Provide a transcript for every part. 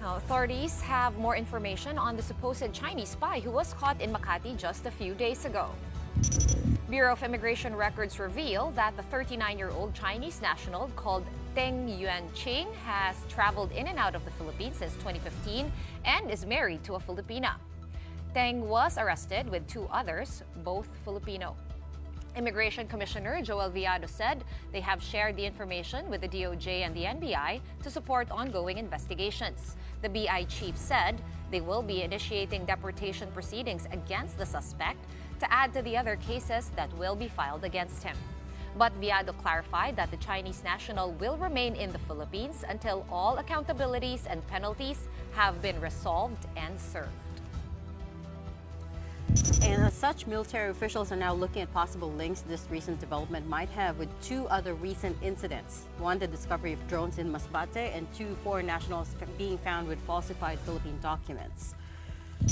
Now, authorities have more information on the supposed Chinese spy who was caught in Makati just a few days ago. Bureau of Immigration Records reveal that the 39-year-old Chinese national called Teng Yuanqing has traveled in and out of the Philippines since 2015 and is married to a Filipina. Teng was arrested with two others, both Filipino. Immigration Commissioner Joel Viado said they have shared the information with the DOJ and the NBI to support ongoing investigations. The BI chief said they will be initiating deportation proceedings against the suspect to add to the other cases that will be filed against him. But Viado clarified that the Chinese national will remain in the Philippines until all accountabilities and penalties have been resolved and served. And as such, military officials are now looking at possible links this recent development might have with two other recent incidents. One, the discovery of drones in Masbate, and two, foreign nationals being found with falsified Philippine documents.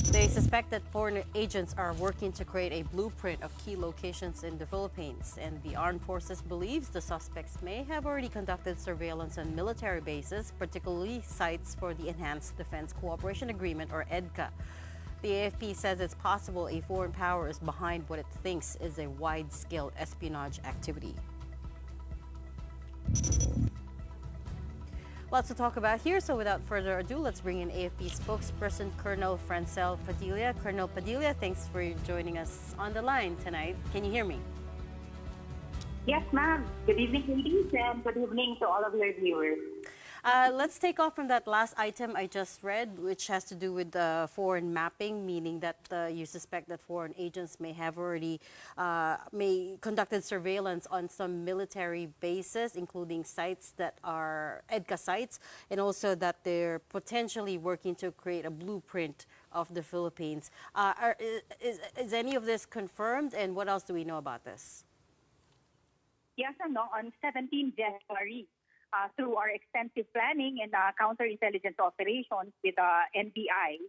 They suspect that foreign agents are working to create a blueprint of key locations in the Philippines, and the armed forces believes the suspects may have already conducted surveillance on military bases, particularly sites for the Enhanced Defense Cooperation Agreement, or EDCA. The AFP says it's possible a foreign power is behind what it thinks is a wide-scale espionage activity. Lots to talk about here, so without further ado, let's bring in AFP spokesperson Colonel Francel Padilla. Colonel Padilla, thanks for joining us on the line tonight. Can you hear me? Yes, ma'am. Good evening, ladies, and good evening to all of your viewers. Let's take off from that last item I just read, which has to do with foreign mapping, meaning that you suspect that foreign agents may have already conducted surveillance on some military bases, including sites that are EDCA sites, and also that they're potentially working to create a blueprint of the Philippines. Is any of this confirmed, and what else do we know about this? Yes, on 17 January, through our extensive planning and counterintelligence operations with NBI,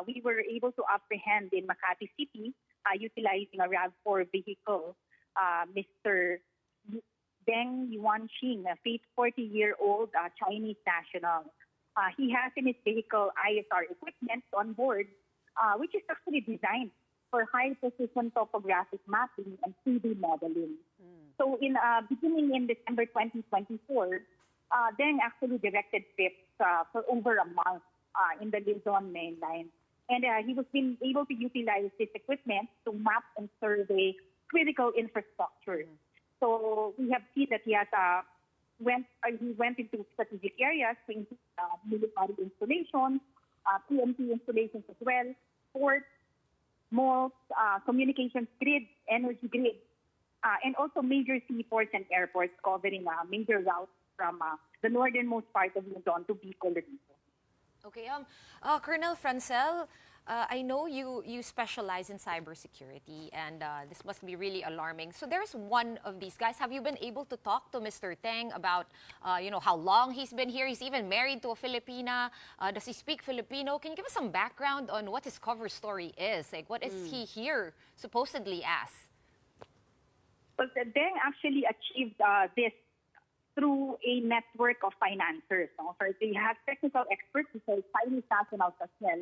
we were able to apprehend in Makati City, utilizing a RAV4 vehicle, Mr. Deng Yuanqing, a 40-year-old Chinese national. He has in his vehicle ISR equipment on board, which is actually designed for high-precision topographic mapping and 3D modeling. So beginning in December 2024, Deng actually directed trips for over a month in the Luzon mainland. And he was being able to utilize this equipment to map and survey critical infrastructure. So we have seen that he has he went into strategic areas, including military installations, PMT installations as well, ports, malls, communications grid, energy grid, and also major seaports and airports covering major routes from the northernmost part of Luzon to Bicol. Okay, Colonel Francel, I know you specialize in cybersecurity, and this must be really alarming. So there's one of these guys. Have you been able to talk to Mr. Teng about, how long he's been here? He's even married to a Filipina. Does he speak Filipino? Can you give us some background on what his cover story is? Like, what is he here supposedly as? Well, Deng actually achieved this through a network of financiers. No? So he has technical experts, he has Chinese nationals as well,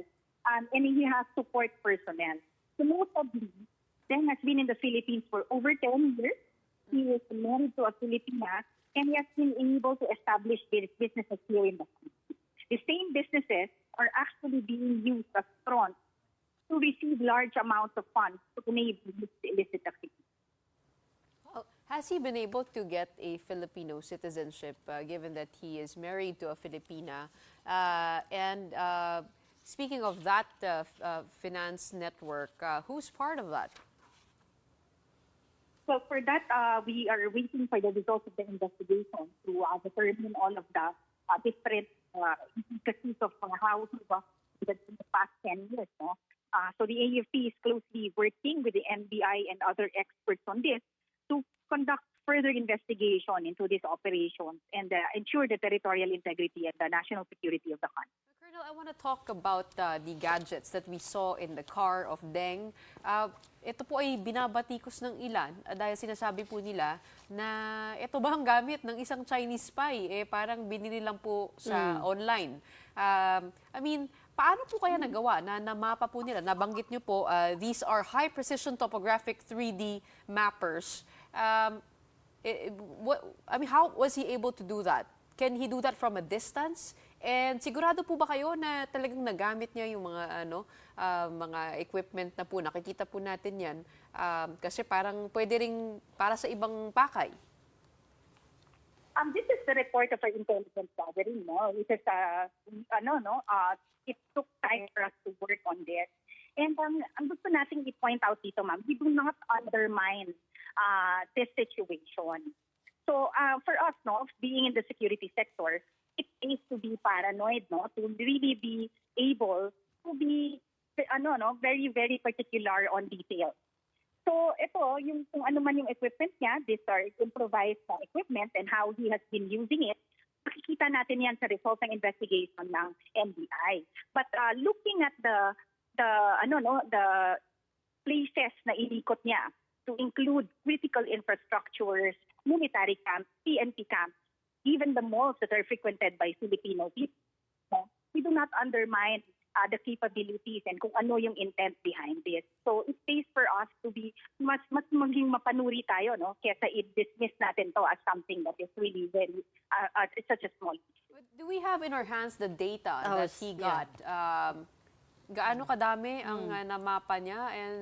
and he has support personnel. So notably, Deng has been in the Philippines for over 10 years. He is married to a Filipina, and he has been able to establish his businesses here in the country. The same businesses are actually being used as fronts to receive large amounts of funds to enable this illicit activity. Has he been able to get a Filipino citizenship, given that he is married to a Filipina? And speaking of that finance network, who's part of that? So for that, we are waiting for the results of the investigation to determine all of the different intricacies of how he was in the past 10 years. No? So the AFP is closely working with the NBI and other experts on this to conduct further investigation into these operations and ensure the territorial integrity and the national security of the country. Colonel, I want to talk about the gadgets that we saw in the car of Deng. Ito po ay binabatikos ng ilan dahil sinasabi po nila na ito ba ang gamit ng isang Chinese spy? Parang binili lang po sa online. I mean, paano po kaya nagawa na namapa po nila? Nabanggit niyo po, these are high-precision topographic 3D mappers. I mean, how was he able to do that? Can he do that from a distance? And sigurado po ba kayo na talagang nagamit niya yung mga mga equipment na po, nakikita po natin yan, kasi parang pwede ring para sa ibang pakay. This is the report of our intelligence gathering, no? It is, it took time for us to work on this. And ang gusto nating i-point out dito, ma'am, we do not undermine this situation. So for us, no, being in the security sector, it pays to be paranoid, no, to really be able to be, very, very particular on details. So ito, yung kung ano man yung equipment niya, these are improvised equipment and how he has been using it, makikita natin yan sa result ng investigation ng NBI. But looking at the places na inikot niya, to include critical infrastructures, military camps, PNP camps, even the malls that are frequented by Filipino people. No? We do not undermine the capabilities and kung ano yung intent behind this. So it pays for us to be mas maging mapanuri tayo, no? Kesa i-dismiss natin to as something that is really very it's such a small issue. Do we have in our hands the data that he got? Gaano kadami ang namapa niya, and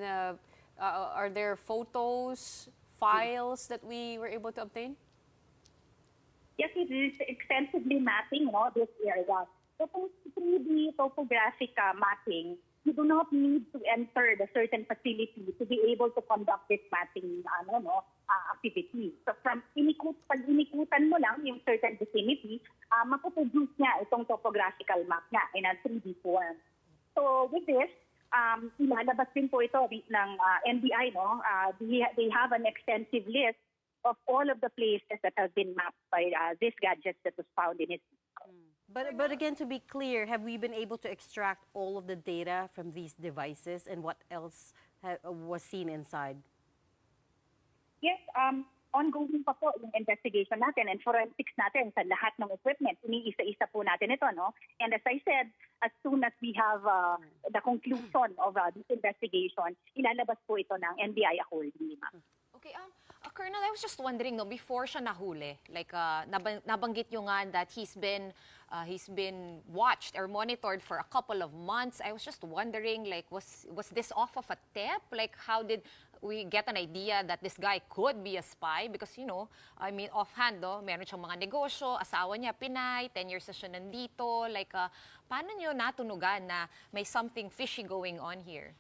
are there photos, files that we were able to obtain? Yes, it is extensively mapping, no, this area. So kung 3D topographic mapping, you do not need to enter the certain facility to be able to conduct this mapping activity. So pag inikutan mo lang yung certain vicinity, mapuproduce niya itong topographical map niya in a 3D form. So with this, ilalabas din po ito ng NBI, no? They have an extensive list of all of the places that have been mapped by this gadget that was found in his vehicle. But again, to be clear, have we been able to extract all of the data from these devices, and what else was seen inside? Yes, ongoing pa po yung investigation natin and forensics natin sa lahat ng equipment. Iniisa-isa po natin ito, no? And as I said, as soon as we have the conclusion of this investigation, ilalabas po ito ng NBI accordingly, ma'am. Okay, Colonel, I was just wondering, no, before siya nahuli, like nabanggit nyo nga that he's been watched or monitored for a couple of months. I was just wondering, like, was this off of a tip? Like, how did we get an idea that this guy could be a spy? Because, I mean, offhand, meron siyang mga negosyo, asawa niya Pinay, 10 years na siya nandito. Like, paano nyo natunugan na may something fishy going on here?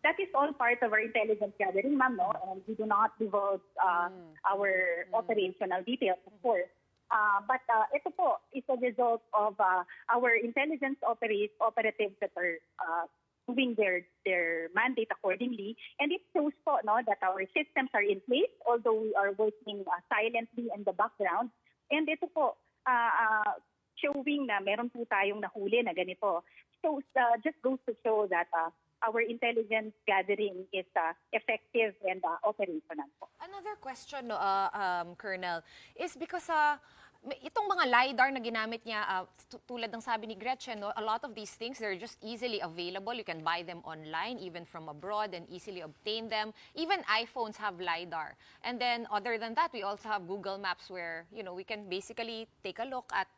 That is all part of our intelligence gathering, ma'am, no? And we do not divulge our operational details, of course. But ito po is a result of our intelligence operatives that are doing their mandate accordingly. And it shows po, no, that our systems are in place, although we are working silently in the background. And ito po, showing na meron po tayong nahuli na ganito. So just goes to show that our intelligence gathering is effective and operational po. Another question, Colonel, is because itong mga LiDAR na ginamit niya, tulad ng sabi ni Gretchen, no, a lot of these things, they're just easily available. You can buy them online, even from abroad, and easily obtain them. Even iPhones have LiDAR. And then, other than that, we also have Google Maps where, we can basically take a look at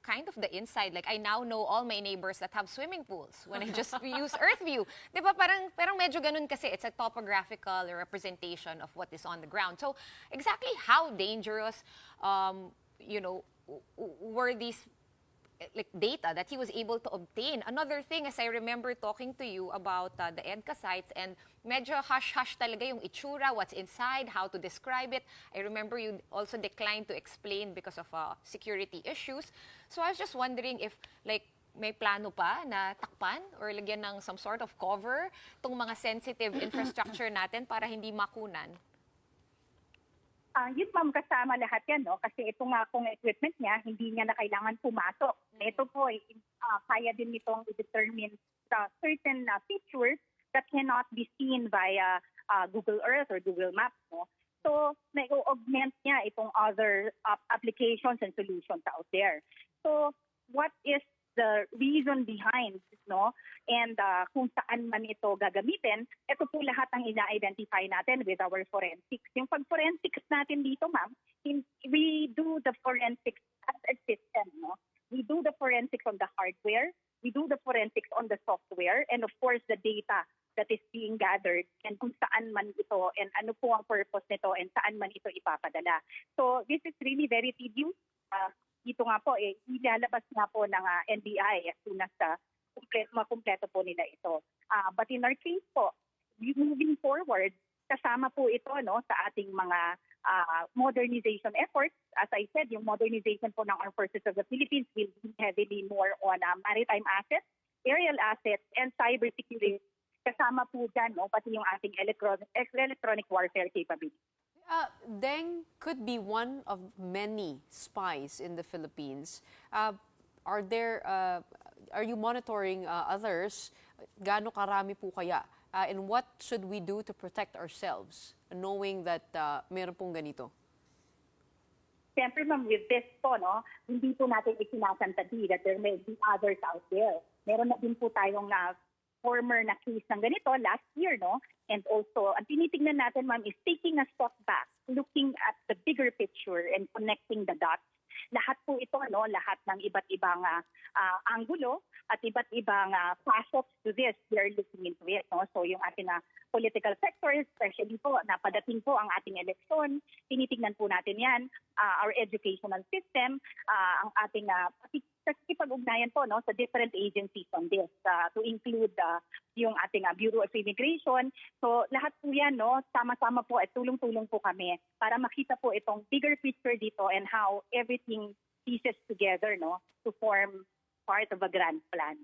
kind of the inside. Like, I now know all my neighbors that have swimming pools when I just use Earth View. Di ba? Parang medyo ganun kasi. It's a topographical representation of what is on the ground. So, exactly how dangerous, were these data that he was able to obtain? Another thing, as I remember talking to you about the EDCA sites, and medyo hush-hush talaga yung itsura, what's inside, how to describe it. I remember you also declined to explain because of security issues. So I was just wondering if, may plano pa na takpan or lagyan ng some sort of cover tong mga sensitive infrastructure natin para hindi makunan. Yun, ma'am, kasama lahat yan, no? Kasi ito nga pong equipment niya, hindi niya na kailangan pumasok Ito po, kaya din nitong i-determine certain features that cannot be seen via Google Earth or Google Maps. No? So, may-augment niya itong other applications and solutions out there. So, what is the reason behind, no? And kung saan man ito gagamitin, ito po lahat ang ina-identify natin with our forensics. Yung pag-forensics natin dito, ma'am, we do the forensics as a system, no? We do the forensics on the hardware, we do the forensics on the software, and of course, the data that is being gathered and kung saan man ito and ano po ang purpose nito and saan man ito ipapadala. So this is really very tedious. Dito nga po, ilalabas nga po ng NBI as soon as makumpleto po nila ito. But in our case po, moving forward, kasama po ito no, sa ating mga modernization efforts. As I said, yung modernization po ng Armed Forces of the Philippines will be heavily more on maritime assets, aerial assets, and cybersecurity. Kasama po dyan, no, pati yung ating electronic warfare capability. Deng could be one of many spies in the Philippines. Are you monitoring others? Gaano karami po kaya? And what should we do to protect ourselves, knowing that meron pong ganito? Siyempre, ma'am, with this po, no, hindi po natin isinasantadi that there may be others out there. Meron na din po tayong former na case ng ganito last year, no? And also, ang tinitingnan natin, ma'am, is taking a step back, looking at the bigger picture and connecting the dots. Lahat po ito, no? Lahat ng iba't ibang anggulo at iba't ibang facets to this, we are looking into it, no? So yung ating political sector, especially po, napadating po ang ating eleksyon, tinitingnan po natin yan, our educational system, ang ating pag-ugnayan po no, sa different agencies on this, to include yung ating Bureau of Immigration. So lahat po yan, no, sama-sama po at tulong-tulong po kami para makita po itong bigger picture dito and how everything pieces together no, to form part of a grand plan.